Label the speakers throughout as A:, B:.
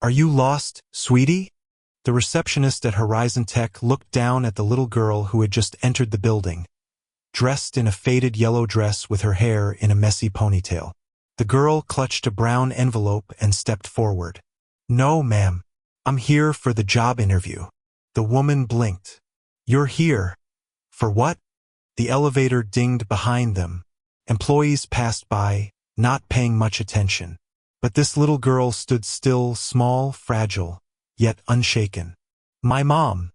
A: Are you lost, sweetie? The receptionist at Horizon Tech looked down at the little girl who had just entered the building, dressed in a faded yellow dress with her hair in a messy ponytail. The girl clutched a brown envelope and stepped forward. No, ma'am. I'm here for the job interview. The woman blinked. You're here. For what? The elevator dinged behind them. Employees passed by, not paying much attention. But this little girl stood still, small, fragile, yet unshaken. My mom.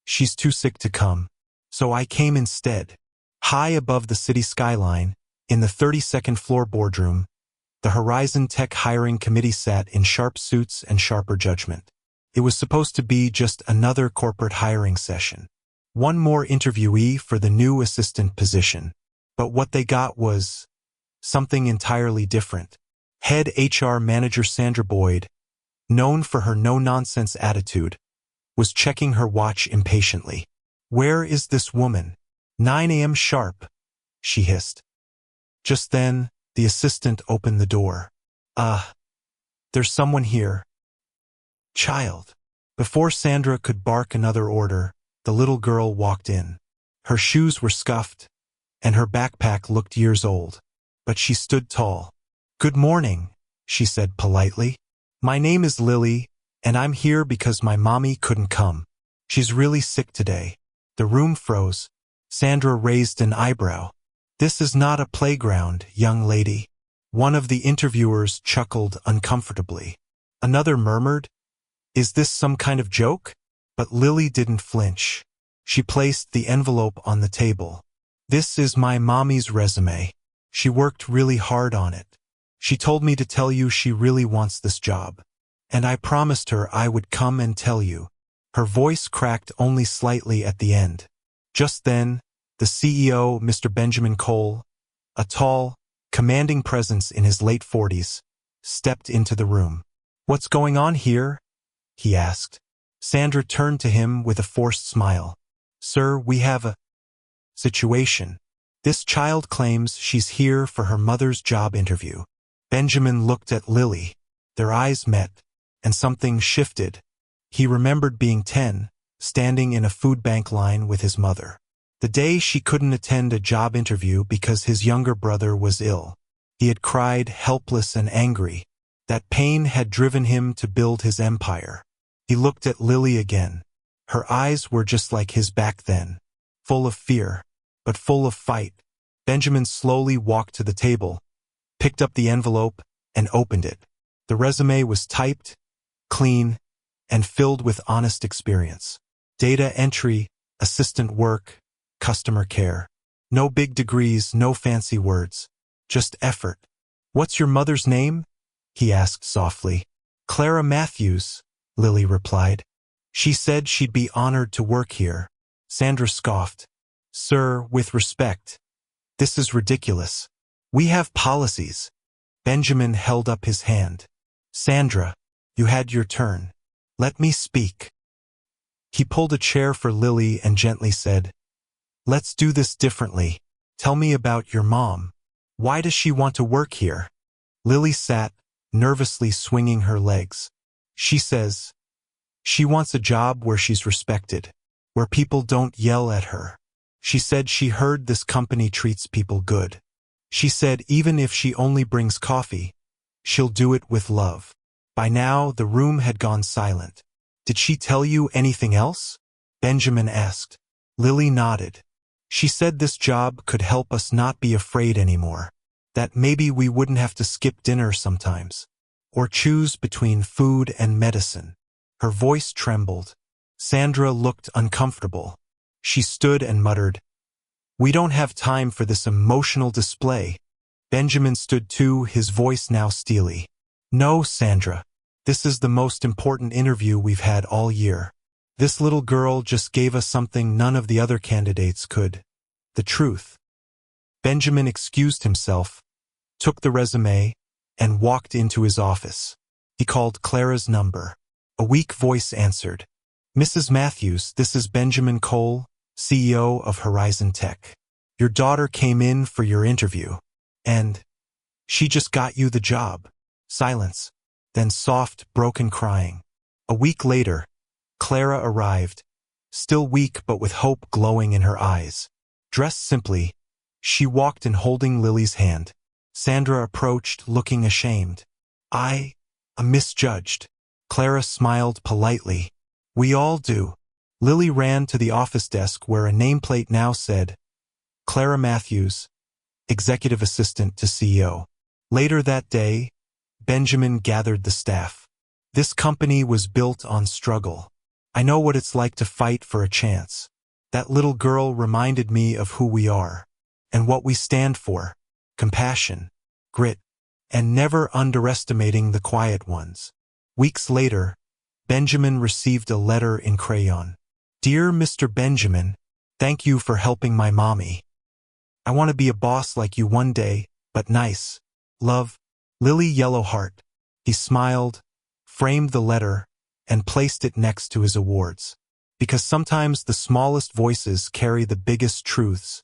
A: She's too sick to come. So I came instead. High above the city skyline, in the 32nd floor boardroom, the Horizon Tech hiring committee sat in sharp suits and sharper judgment. It was supposed to be just another corporate hiring session. One more interviewee for the new assistant position. But what they got was something entirely different. Head HR manager Sandra Boyd, known for her no-nonsense attitude, was checking her watch impatiently. Where is this woman? 9 a.m. sharp, she hissed. Just then, the assistant opened the door. There's someone here. Child. Before Sandra could bark another order, the little girl walked in. Her shoes were scuffed, and her backpack looked years old. But she stood tall. Good morning, she said politely. My name is Lily, and I'm here because my mommy couldn't come. She's really sick today. The room froze. Sandra raised an eyebrow. This is not a playground, young lady. One of the interviewers chuckled uncomfortably. Another murmured, Is this some kind of joke? But Lily didn't flinch. She placed the envelope on the table. This is my mommy's resume. She worked really hard on it. She told me to tell you she really wants this job. And I promised her I would come and tell you. Her voice cracked only slightly at the end. Just then, the CEO, Mr. Benjamin Cole, a tall, commanding presence in his late 40s, stepped into the room. What's going on here? He asked. Sandra turned to him with a forced smile. Sir, we have a situation. This child claims she's here for her mother's job interview. Benjamin looked at Lily. Their eyes met, and something shifted. He remembered being 10, standing in a food bank line with his mother. The day she couldn't attend a job interview because his younger brother was ill. He had cried, helpless and angry. That pain had driven him to build his empire. He looked at Lily again. Her eyes were just like his back then, full of fear, but full of fight. Benjamin slowly walked to the table, picked up the envelope, and opened it. The resume was typed, clean, and filled with honest experience. Data entry, assistant work, customer care. No big degrees, no fancy words. Just effort. What's your mother's name? He asked softly. Clara Matthews, Lily replied. She said she'd be honored to work here. Sandra scoffed. Sir, with respect, this is ridiculous. We have policies. Benjamin held up his hand. Sandra, you had your turn. Let me speak. He pulled a chair for Lily and gently said, Let's do this differently. Tell me about your mom. Why does she want to work here? Lily sat, nervously swinging her legs. She says, she wants a job where she's respected, where people don't yell at her. She said she heard this company treats people good. She said even if she only brings coffee, she'll do it with love. By now, the room had gone silent. Did she tell you anything else? Benjamin asked. Lily nodded. She said this job could help us not be afraid anymore. That maybe we wouldn't have to skip dinner sometimes, or choose between food and medicine. Her voice trembled. Sandra looked uncomfortable. She stood and muttered, We don't have time for this emotional display. Benjamin stood too, his voice now steely. No, Sandra. This is the most important interview we've had all year. This little girl just gave us something none of the other candidates could. The truth. Benjamin excused himself, took the resume, and walked into his office. He called Clara's number. A weak voice answered. Mrs. Matthews, this is Benjamin Cole, CEO of Horizon Tech. Your daughter came in for your interview. And she just got you the job. Silence. then soft, broken crying. A week later, Clara arrived, still weak but with hope glowing in her eyes. Dressed simply, she walked in holding Lily's hand. Sandra approached, looking ashamed. I misjudged. Clara smiled politely. We all do. Lily ran to the office desk where a nameplate now said, Clara Matthews, Executive Assistant to CEO. Later that day, Benjamin gathered the staff. This company was built on struggle. I know what it's like to fight for a chance. That little girl reminded me of who we are and what we stand for: compassion, grit, and never underestimating the quiet ones. Weeks later, Benjamin received a letter in crayon. Dear Mr. Benjamin, thank you for helping my mommy. I want to be a boss like you one day, but nice. Love, Lily Yellowheart. He smiled, framed the letter, and placed it next to his awards. Because sometimes the smallest voices carry the biggest truths.